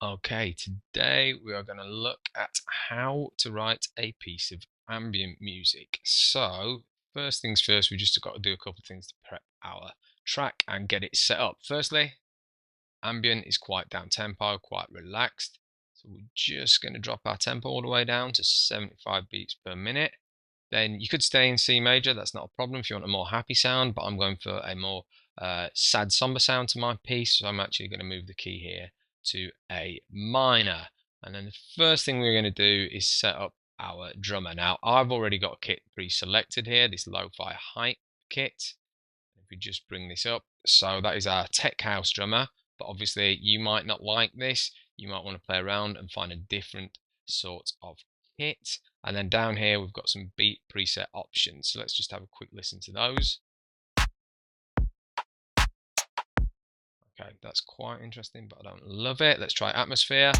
Okay, today we are going to look at how to write a piece of ambient music. So, first things first, we just got to do a couple of things to prep our track and get it set up. Firstly, ambient is quite down tempo, quite relaxed. So we're just going to drop our tempo all the way down to 75 beats per minute. Then you could stay in C major, that's not a problem if you want a more happy sound, but I'm going for a more sad, somber sound to my piece, so I'm actually going to move the key here to A minor. And then the first thing we're going to do is set up our drummer. Now, I've already got a kit pre-selected here, this lo-fi hype kit. If we just bring this up, so that is our tech house drummer, but obviously you might not like this. You might want to play around and find a different sort of kit. And then down here we've got some beat preset options, so let's just have a quick listen to those. Okay, that's quite interesting, but I don't love it. Let's try atmosphere.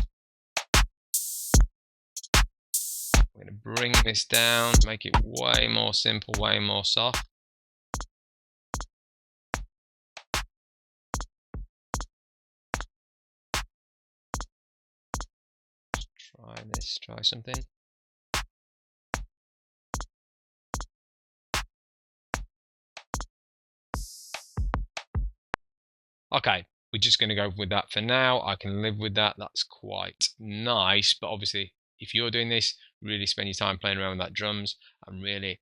We're going to bring this down, make it way more simple, way more soft. Try this, try something. Okay, we're just going to go with that for now. I can live with that. That's quite nice. But obviously, if you're doing this, really spend your time playing around with that drums and really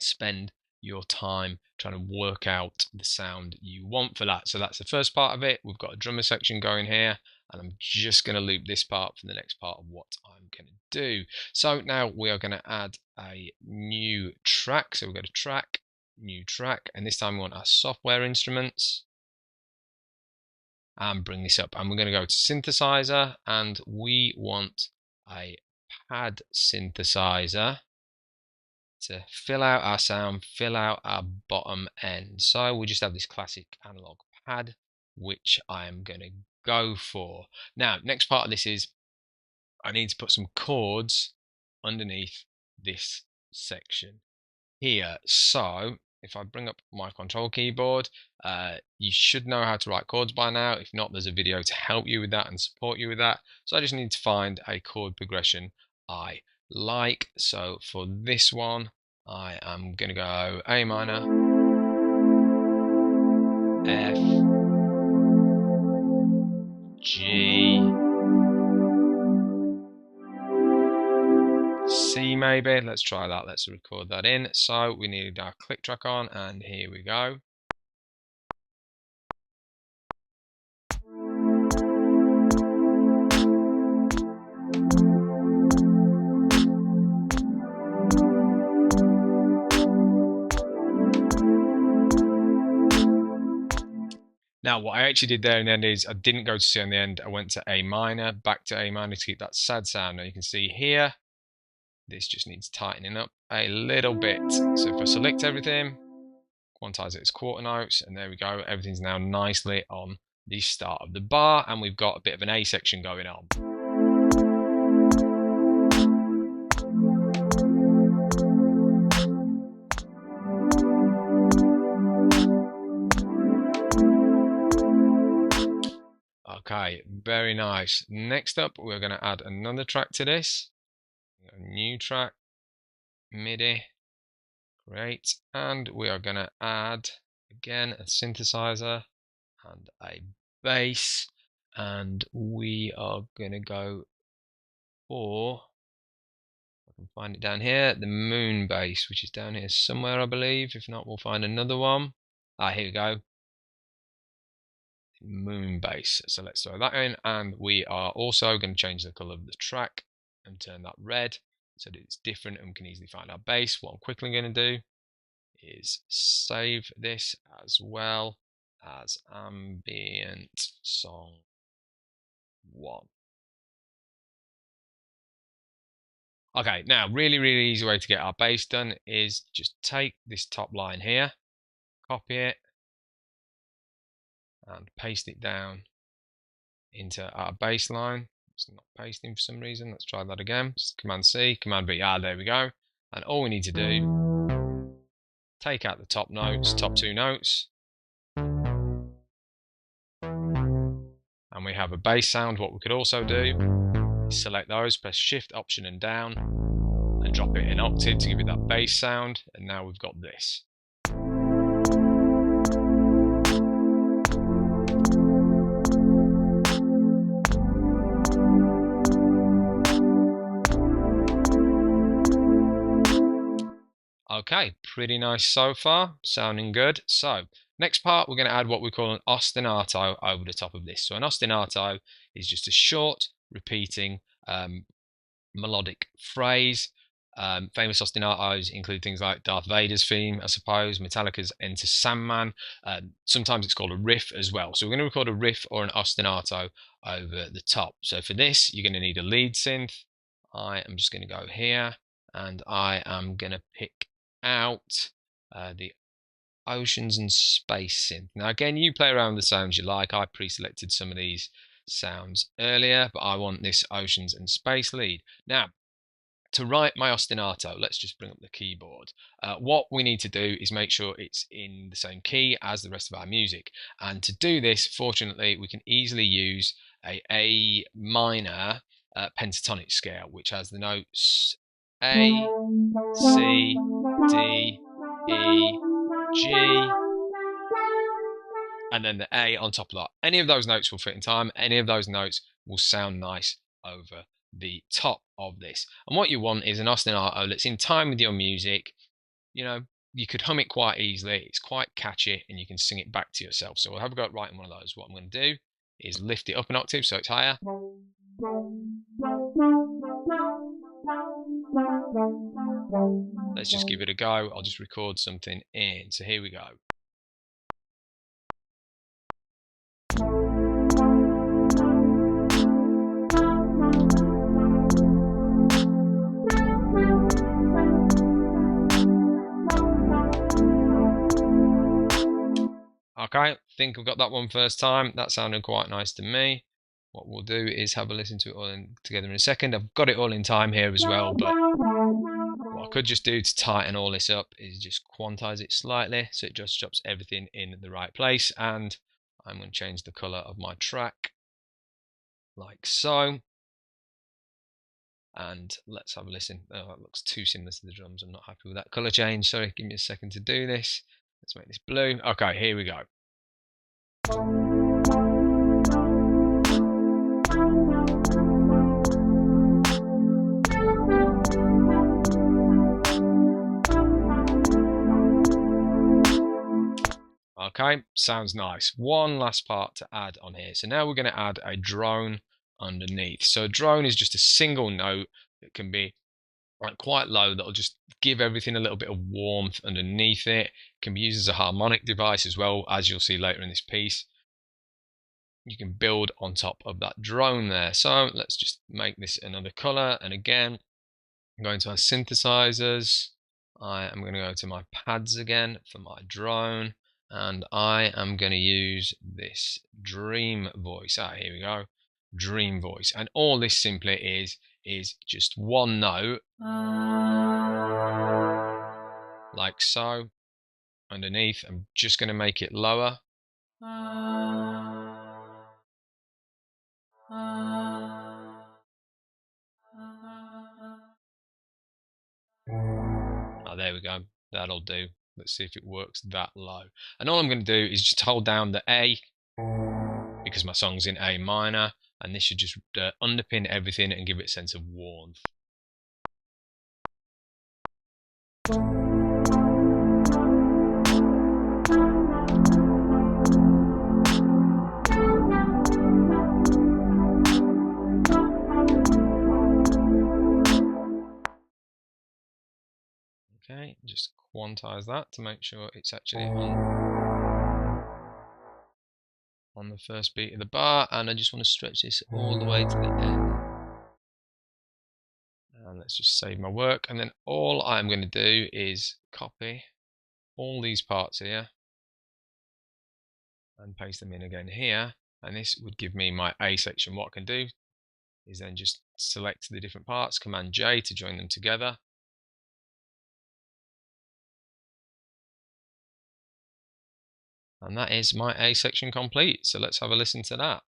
spend your time trying to work out the sound you want for that. So that's the first part of it. We've got a drummer section going here, and I'm just going to loop this part for the next part of what I'm going to do. So now we are going to add a new track. So we've got a track, new track, and this time we want our software instruments. And bring this up, and we're going to go to synthesizer, and we want a pad synthesizer to fill out our sound, fill out our bottom end. So we just have this classic analog pad, which I am going to go for. Now, next part of this is I need to put some chords underneath this section here. So if I bring up my control keyboard, you should know how to write chords by now. If not, there's a video to help you with that and support you with that. So I just need to find a chord progression I like. So for this one, I am going to go A minor, F, G, C maybe. Let's try that. Let's record that in. So we need our click track on, and here we go. Now, what I actually did there in the end is I didn't go to C on the end. I went to A minor, back to A minor to keep that sad sound. Now you can see here, this just needs tightening up a little bit. So if I select everything, quantize it as quarter notes, and there we go. Everything's now nicely on the start of the bar, and we've got a bit of an A section going on. Okay, very nice. Next up, we're going to add another track to this. A new track, MIDI, great. And we are going to add, again, a synthesizer and a bass. And we are going to go for, I can find it down here, the moon bass, which is down here somewhere, I believe. If not, we'll find another one. Here we go. Moon bass. So let's throw that in, and we are also going to change the color of the track and turn that red so that it's different and we can easily find our bass. What I'm quickly going to do is save this as well as ambient song 1. Okay, now really easy way to get our bass done is just take this top line here, copy it, and paste it down into our bass line. It's not pasting for some reason. Let's try that again. Just Command C, Command V. There we go. And all we need to do, take out the top notes, top 2 notes, and and we have a bass sound, what we could also do is select those, press Shift, Option and down, and drop it an octave to give it that bass sound, and now we've got this. Okay, pretty nice so far, sounding good. So, next part we're going to add what we call an ostinato over the top of this. So an ostinato is just a short, repeating melodic phrase. Famous ostinatos include things like Darth Vader's theme, I suppose, Metallica's Enter Sandman. Sometimes it's called a riff as well. So we're going to record a riff or an ostinato over the top. So for this, you're going to need a lead synth. I am just going to go here, and I am going to pick out the Oceans and Space synth. Now again, you play around with the sounds you like. I pre-selected some of these sounds earlier, but I want this Oceans and Space lead. Now, to write my ostinato, let's just bring up the keyboard. What we need to do is make sure it's in the same key as the rest of our music. And to do this, fortunately, we can easily use A minor pentatonic scale, which has the notes A, C, D, E, G, and then the A on top of that. Any of those notes will fit in time. Any of those notes will sound nice over the top of this. And what you want is an ostinato that's in time with your music. You know, you could hum it quite easily. It's quite catchy, and you can sing it back to yourself. So we'll have a go at writing one of those. What I'm going to do is lift it up an octave so it's higher. Let's just give it a go. I'll just record something in. So here we go. Okay, I think I've got that one first time. That sounded quite nice to me. What we'll do is have a listen to it all together in a second. I've got it all in time here as well, but what I could just do to tighten all this up is just quantize it slightly so it just drops everything in the right place. And I'm going to change the color of my track like so. And let's have a listen. Oh, that looks too similar to the drums. I'm not happy with that color change. Sorry, give me a second to do this. Let's make this blue. Okay, here we go. Okay, sounds nice. One last part to add on here. So now we're going to add a drone underneath. So a drone is just a single note that can be quite low, that'll just give everything a little bit of warmth underneath it. It can be used as a harmonic device as well, as you'll see later in this piece. You can build on top of that drone there. So let's just make this another color, and again I'm going to our synthesizers. I am going to go to my pads again for my drone, and I am going to use this dream voice. Here we go, dream voice. And all this simply is just one note like so underneath. I'm just going to make it lower. There we go, that'll do. Let's see if it works that low. And all I'm going to do is just hold down the A, because my song's in A minor, and this should just underpin everything and give it a sense of warmth. Okay, just quantize that to make sure it's actually on the first beat of the bar, and I just want to stretch this all the way to the end. And let's just save my work, and then all I'm going to do is copy all these parts here and paste them in again here, and this would give me my A section. What I can do is then just select the different parts, Command J to join them together. And that is my A section complete. So let's have a listen to that.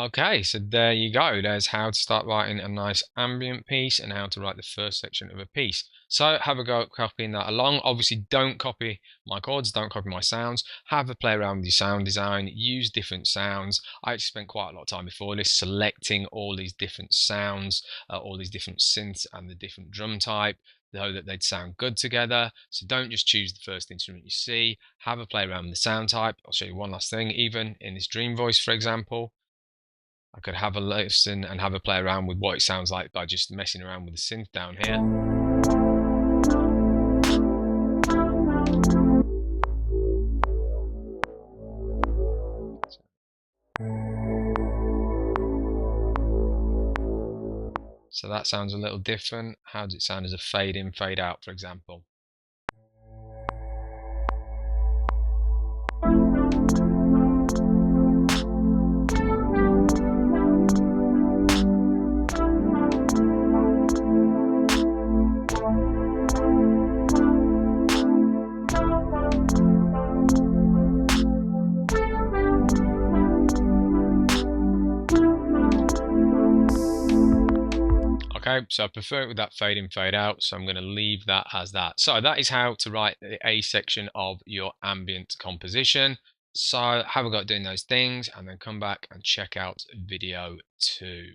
Okay, so there you go. There's how to start writing a nice ambient piece and how to write the first section of a piece. So have a go at copying that along. Obviously, don't copy my chords, don't copy my sounds. Have a play around with your sound design, use different sounds. I actually spent quite a lot of time before this selecting all these different sounds, all these different synths and the different drum type, so that they'd sound good together. So don't just choose the first instrument you see. Have a play around with the sound type. I'll show you one last thing. Even in this dream voice, for example, I could have a listen and have a play around with what it sounds like by just messing around with the synth down here. So that sounds a little different. How does it sound as a fade in, fade out, for example? Okay, so I prefer it with that fade in, fade out, so I'm going to leave that as that. So that is how to write the A section of your ambient composition. So have a go at doing those things and then come back and check out video 2.